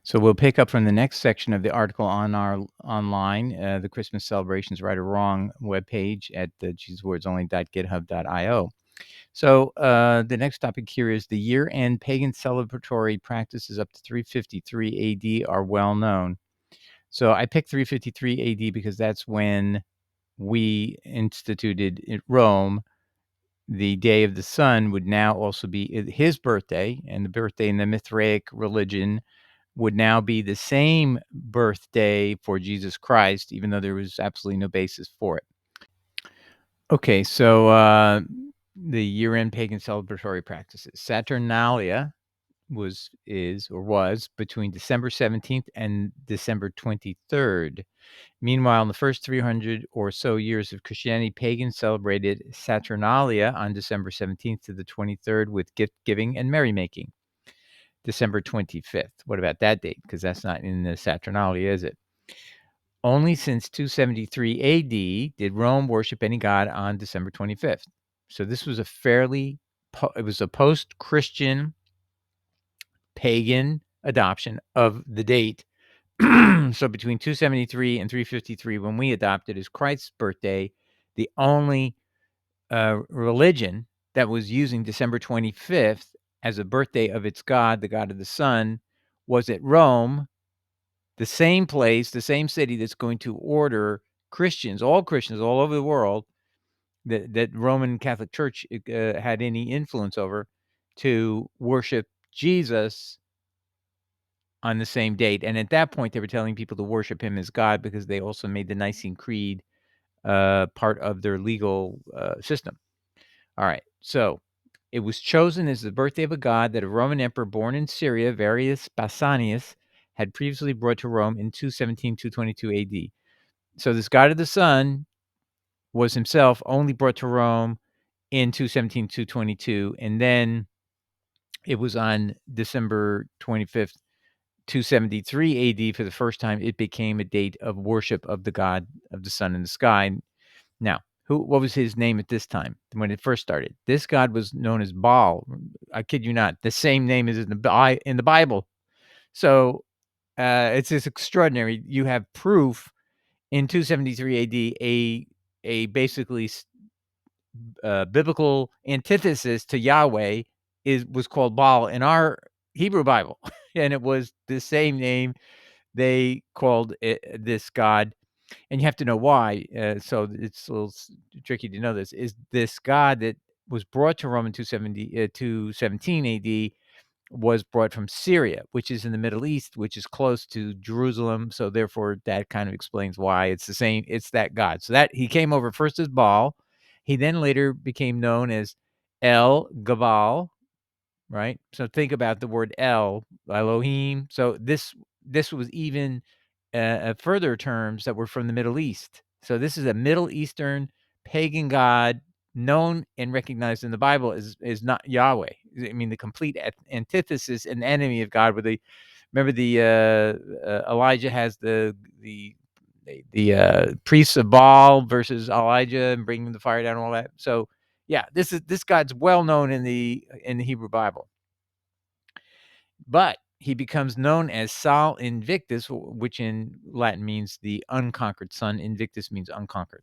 So we'll pick up from the next section of the article on our online, the Christmas Celebrations Right or Wrong webpage at the JesusWordsOnly.github.io. So the next topic here is the year-end pagan celebratory practices up to 353 AD are well known. So I picked 353 AD because that's when we instituted in Rome. The day of the sun would now also be his birthday, and the birthday in the Mithraic religion would now be the same birthday for Jesus Christ, even though there was absolutely no basis for it. Okay, so the year-end pagan celebratory practices. Saturnalia was between December 17th and December 23rd. Meanwhile, in the first 300 or so years of Christianity, pagans celebrated Saturnalia on December 17th to the 23rd with gift giving and merrymaking. December 25th. What about that date? Because that's not in the Saturnalia, is it? Only since 273 AD did Rome worship any god on December 25th. So this was it was a post-Christian pagan adoption of the date. So between 273 and 353, when we adopted as Christ's birthday, the only religion that was using December 25th as a birthday of its god, the god of the sun, was at Rome, the same place, the same city that's going to order Christians all over the world that Roman Catholic Church had any influence over to worship Jesus on the same date. And at that point, they were telling people to worship him as God because they also made the Nicene Creed part of their legal system. All right, so it was chosen as the birthday of a god that a Roman emperor born in Syria, Varius Basanius, had previously brought to Rome in 222 AD. So this god of the sun was himself only brought to Rome in 222, and then it was on December 25th, 273 AD for the first time it became a date of worship of the god of the sun in the sky. Now, what was his name at this time when it first started? This god was known as Baal. I kid you not. The same name is in the Bible. So it's just extraordinary. You have proof in 273 AD, a basically biblical antithesis to Yahweh was called Baal in our Hebrew Bible, and it was the same name they called this god. And you have to know why. So it's a little tricky to know this. Is this god that was brought to Rome in 217 AD was brought from Syria, which is in the Middle East, which is close to Jerusalem. So therefore, that kind of explains why it's the same. It's that god. So that he came over first as Baal. He then later became known as El Gabal, right? So think about the word El, Elohim. So this was even further terms that were from the Middle East. So this is a Middle Eastern pagan god known and recognized in the Bible is not Yahweh. I mean, the complete antithesis and enemy of God. Remember Elijah has the priests of Baal versus Elijah and bringing the fire down and all that. So yeah, this God's well known in the Hebrew Bible. But he becomes known as Sol Invictus, which in Latin means the unconquered sun. Invictus means unconquered.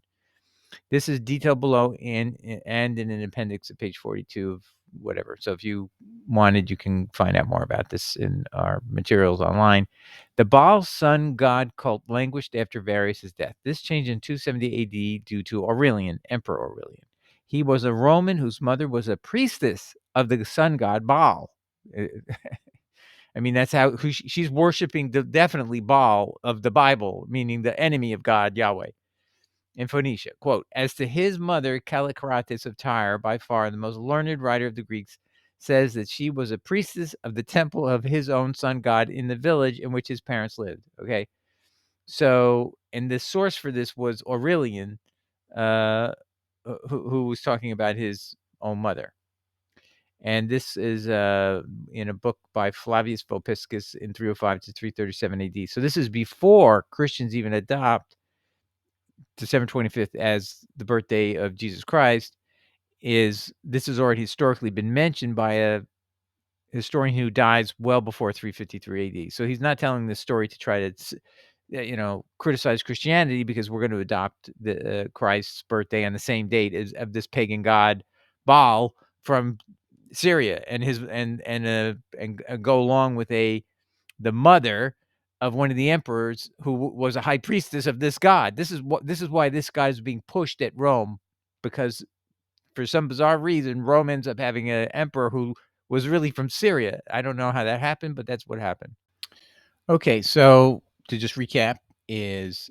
This is detailed below and in an appendix at page 42 of whatever. So if you wanted, you can find out more about this in our materials online. The Baal sun god cult languished after Varius' death. This changed in 270 AD due to Aurelian, Emperor Aurelian. He was a Roman whose mother was a priestess of the sun god Baal. I mean, that's how she's worshiping definitely Baal of the Bible, meaning the enemy of God, Yahweh. In Phoenicia, quote, as to his mother, Callicrates of Tyre, by far the most learned writer of the Greeks, says that she was a priestess of the temple of his own sun god in the village in which his parents lived. Okay. So, and the source for this was Aurelian, who was talking about his own mother. And this is in a book by Flavius Vopiscus in 305 to 337 AD. So this is before Christians even adopt December 25th as the birthday of Jesus Christ. This has already historically been mentioned by historian who dies well before 353 AD. So he's not telling this story to try to criticize Christianity because we're going to adopt the Christ's birthday on the same date as of this pagan god Baal from Syria, and go along with the mother of one of the emperors who was a high priestess of this god. This is why this guy's being pushed at Rome, because for some bizarre reason Rome ends up having an emperor who was really from Syria. I don't know how that happened, but that's what happened. Okay, so to just recap, is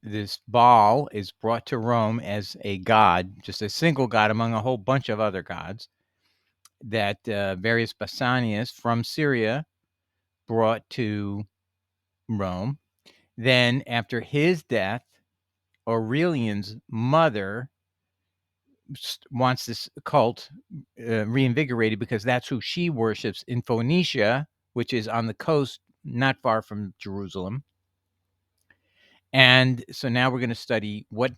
this Baal is brought to Rome as a god, just a single god among a whole bunch of other gods that various Basanias from Syria brought to Rome. Then, after his death, Aurelian's mother wants this cult reinvigorated because that's who she worships in Phoenicia, which is on the coast not far from Jerusalem. And so now we're going to study what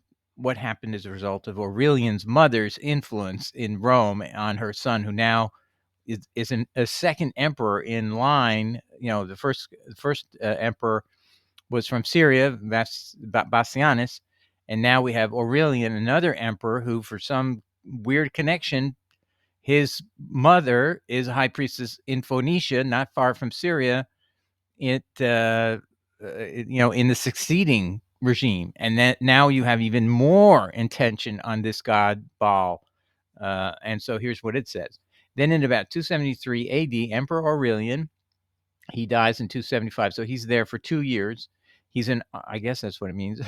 happened as a result of Aurelian's mother's influence in Rome on her son, who now is a second emperor in line. The first emperor was from Syria, that's Bassianus, and now we have Aurelian, another emperor who, for some weird connection, his mother is a high priestess in Phoenicia, not far from Syria. In the succeeding regime, and that now you have even more intention on this god Baal. And so here's what it says. Then in about 273 AD, Emperor Aurelian, he dies in 275, so he's there for 2 years. He's I guess that's what it means.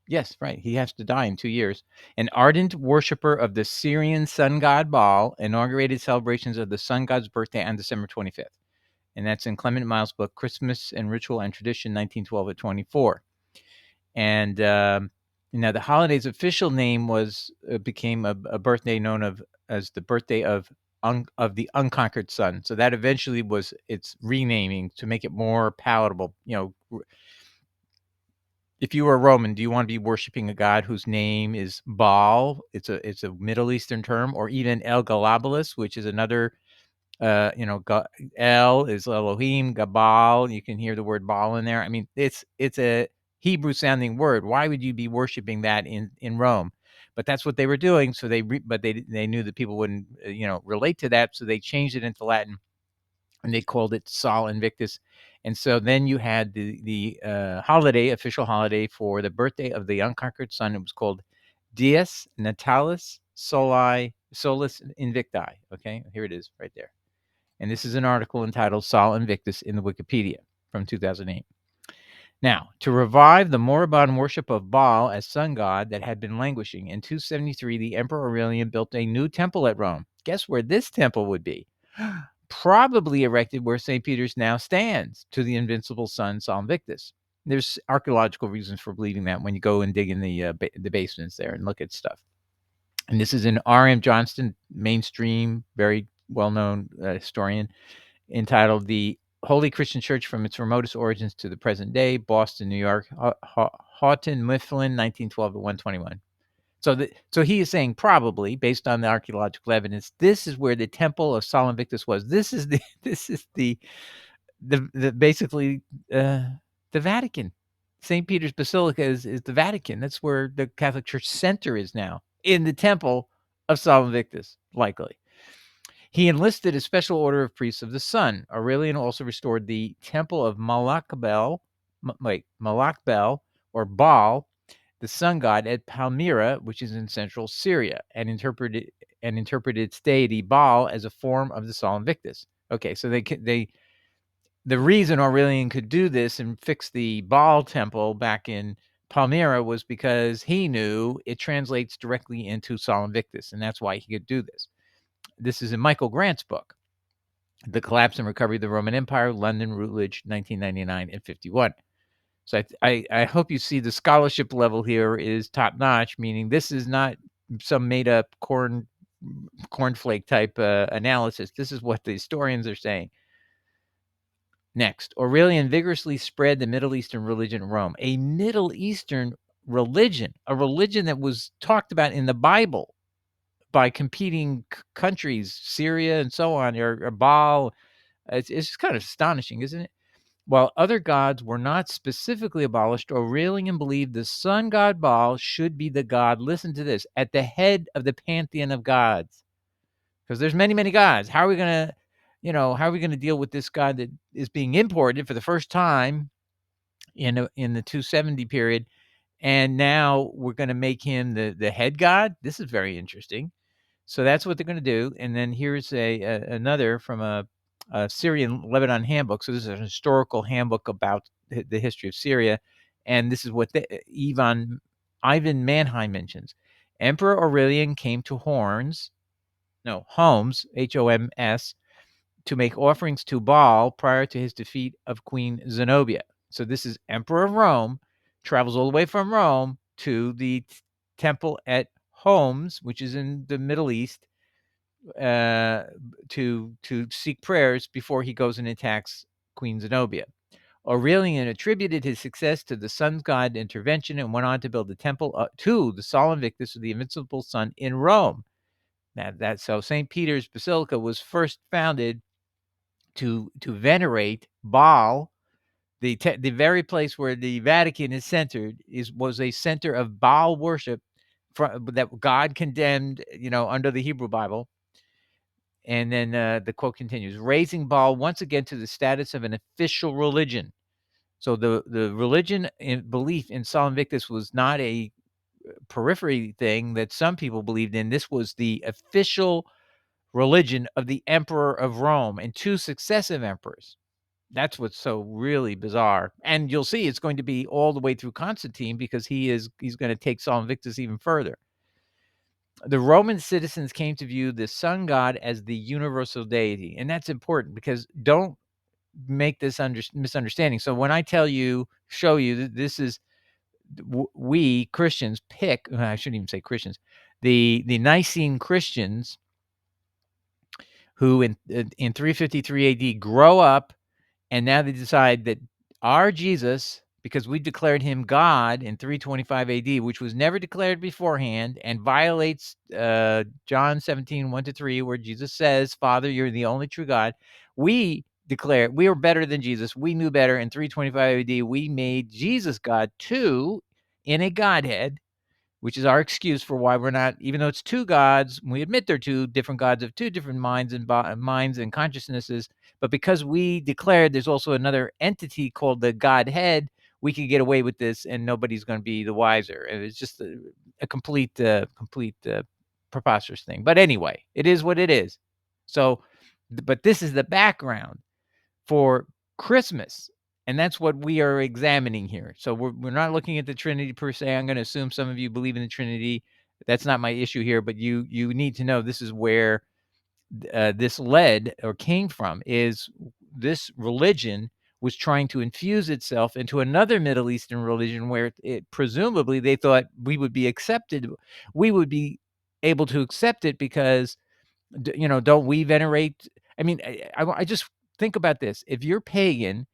Yes, right. He has to die in 2 years. An ardent worshiper of the Syrian sun god Baal, inaugurated celebrations of the sun god's birthday on December 25th. And that's in Clement Miles' book, Christmas and Ritual and Tradition, 1912 at 24. And now the holiday's official name became a birthday known as the birthday of the unconquered sun. So that eventually was its renaming to make it more palatable. If you were a Roman, do you want to be worshiping a god whose name is Baal? It's a Middle Eastern term, or even El Galabulus, which is another. El is Elohim, Gabal. You can hear the word Baal in there. I mean, it's a Hebrew sounding word. Why would you be worshiping that in Rome? But that's what they were doing. So they knew that people wouldn't relate to that. So they changed it into Latin, and they called it Sol Invictus. And so then you had the official holiday for the birthday of the unconquered sun. It was called Dies Natalis Solus Invicti. Okay, here it is right there. And this is an article entitled Sol Invictus in the Wikipedia from 2008. Now, to revive the moribund worship of Baal as sun god that had been languishing, in 273, the Emperor Aurelian built a new temple at Rome. Guess where this temple would be? Probably erected where St. Peter's now stands, to the invincible sun Sol Invictus. There's archaeological reasons for believing that when you go and dig in the basements there and look at stuff. And this is an R.M. Johnston, mainstream, very well-known historian, entitled "The Holy Christian Church from its remotest origins to the present day," Boston, New York, Houghton Mifflin, 1912 to 121. So he is saying, probably based on the archaeological evidence, this is where the temple of Sol Invictus was. This is the basically the Vatican. St. Peter's Basilica is the Vatican. That's where the Catholic Church center is now, in the temple of Sol Invictus, likely. He enlisted a special order of priests of the sun. Aurelian also restored the temple of Malakbel, or Baal, the sun god, at Palmyra, which is in central Syria, and interpreted its deity Baal as a form of the Sol Invictus. Okay, so the reason Aurelian could do this and fix the Baal temple back in Palmyra was because he knew it translates directly into Sol Invictus, and that's why he could do this. This is in Michael Grant's book, The Collapse and Recovery of the Roman Empire, London, Routledge, 1999 and 51. So I hope you see the scholarship level here is top-notch, meaning this is not some made-up cornflake type analysis. This is what the historians are saying. Next, Aurelian vigorously spread the Middle Eastern religion in Rome. A Middle Eastern religion, a religion that was talked about in the Bible by competing countries, Syria and so on, or Baal. It's kind of astonishing, isn't it? While other gods were not specifically abolished, Aurelian believed the sun god Baal should be the god, listen to this, at the head of the pantheon of gods. Because there's many, many gods. How are we going to, how are we going to deal with this god that is being imported for the first time in the 270 period? And now we're going to make him the head god? This is very interesting. So that's what they're going to do. And then here's another from a Syrian Lebanon handbook. So this is a historical handbook about the history of Syria. And this is what Ivan Mannheim mentions. Emperor Aurelian came to Homs, Homs, to make offerings to Baal prior to his defeat of Queen Zenobia. So this is Emperor of Rome, travels all the way from Rome to the temple at Homs, which is in the Middle East, to seek prayers before he goes and attacks Queen Zenobia. Aurelian attributed his success to the sun god intervention and went on to build a temple to the Sol Invictus, the invincible sun, in Rome. So St. Peter's Basilica was first founded to venerate Baal. The very place where the Vatican is centered was a center of Baal worship that God condemned, under the Hebrew Bible. And then the quote continues, raising Baal once again to the status of an official religion. So the religion and belief in Sol Invictus was not a periphery thing that some people believed in. This was the official religion of the Emperor of Rome and two successive emperors. That's what's so really bizarre. And you'll see it's going to be all the way through Constantine, because he's going to take Sol Invictus even further. The Roman citizens came to view the sun god as the universal deity. And that's important, because don't make this misunderstanding. So when I show you that this is, we Christians pick, I shouldn't even say Christians, the Nicene Christians, who in 353 AD grow up, and now they decide that our Jesus, because we declared him God in 325 AD, which was never declared beforehand, and violates John 17, 1-3, where Jesus says, Father, you're the only true God. We declare we are better than Jesus. We knew better. In 325 AD, we made Jesus God too, in a Godhead, which is our excuse for why we're not, even though it's two gods, we admit they're two different gods of two different minds and consciousnesses. But because we declared there's also another entity called the Godhead, we can get away with this, and nobody's going to be the wiser. And it's just a complete preposterous thing. But anyway, it is what it is. So, but this is the background for Christmas. And that's what we are examining here. So we're not looking at the Trinity per se. I'm going to assume some of you believe in the Trinity. That's not my issue here, but you need to know this is where this led or came from. Is this religion was trying to infuse itself into another Middle Eastern religion, where it presumably they thought we would be accepted. We would be able to accept it because, don't we venerate? I mean, I just think about this. If you're pagan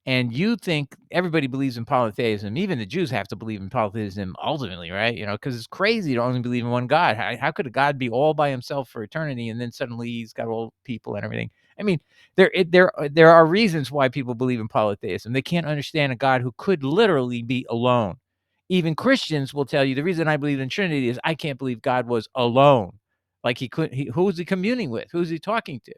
and you think everybody believes in polytheism, even the Jews have to believe in polytheism ultimately, right? Because it's crazy to only believe in one God. How could a God be all by himself for eternity, and then suddenly he's got all people and everything? I mean, there are reasons why people believe in polytheism. They can't understand a God who could literally be alone. Even Christians will tell you the reason I believe in Trinity is I can't believe God was alone. Like who was he communing with? Who's he talking to?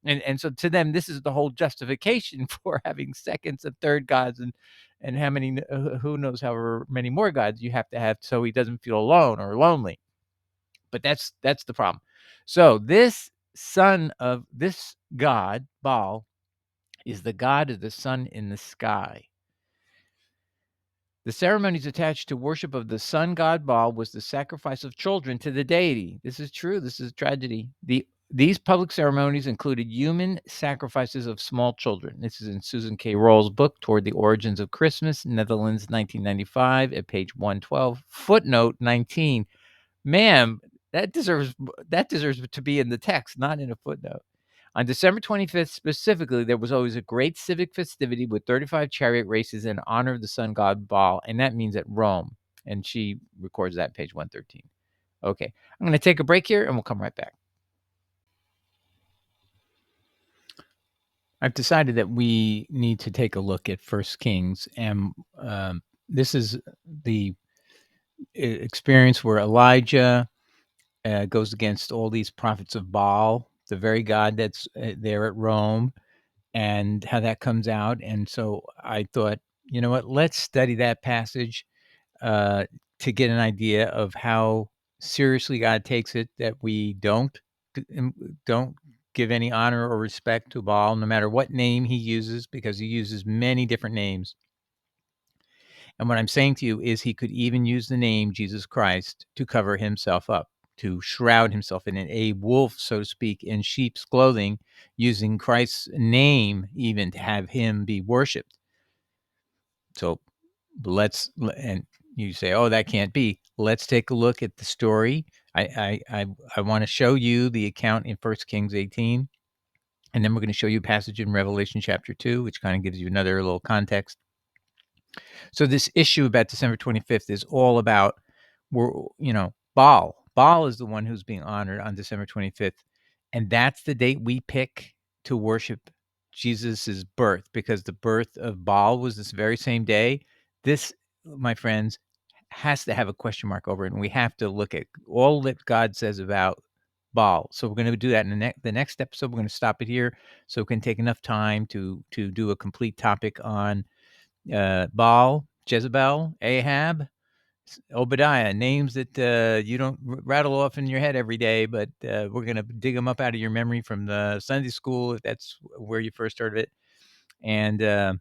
And so to them, this is the whole justification for having seconds and third gods, and how many, who knows, however many more gods you have to have so he doesn't feel alone or lonely. But that's the problem. So this son of this god, Baal, is the god of the sun in the sky. The ceremonies attached to worship of the sun god Baal was the sacrifice of children to the deity. This is true. This is tragedy. These public ceremonies included human sacrifices of small children. This is in Susan K. Roll's book, Toward the Origins of Christmas, Netherlands, 1995, at page 112. Footnote 19. Ma'am, that deserves to be in the text, not in a footnote. On December 25th specifically, there was always a great civic festivity with 35 chariot races in honor of the sun god Baal, and that means at Rome. And she records that, page 113. Okay. I'm going to take a break here and we'll come right back. I've decided that we need to take a look at First Kings, and this is the experience where Elijah goes against all these prophets of Baal, the very god that's there at Rome, and how that comes out. And so I thought, you know what, let's study that passage uh, to get an idea of how seriously God takes it, that we don't give any honor or respect to Baal, no matter what name he uses, because he uses many different names. And what I'm saying to you is he could even use the name Jesus Christ to cover himself up, to shroud himself in a wolf, so to speak, in sheep's clothing, using Christ's name even to have him be worshiped. So and you say, oh, that can't be. Let's take a look at the story. I want to show you the account in 1 Kings 18, and then we're going to show you a passage in Revelation chapter 2, which kind of gives you another little context. So this issue about December 25th is all about, Baal. Baal is the one who's being honored on December 25th, and that's the date we pick to worship Jesus's birth, because the birth of Baal was this very same day. This, my friends, has to have a question mark over it, and we have to look at all that God says about Baal. So we're going to do that in the next episode. We're going to stop it here so we can take enough time to do a complete topic on Baal, Jezebel, Ahab, Obadiah, names that you don't rattle off in your head every day, but we're going to dig them up out of your memory from the Sunday school, if that's where you first heard of it. And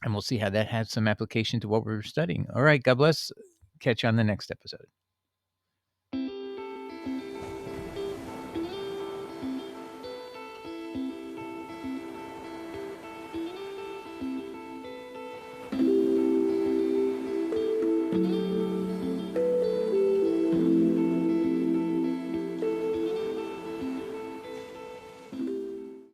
we'll see how that has some application to what we're studying. All right. God bless. Catch you on the next episode.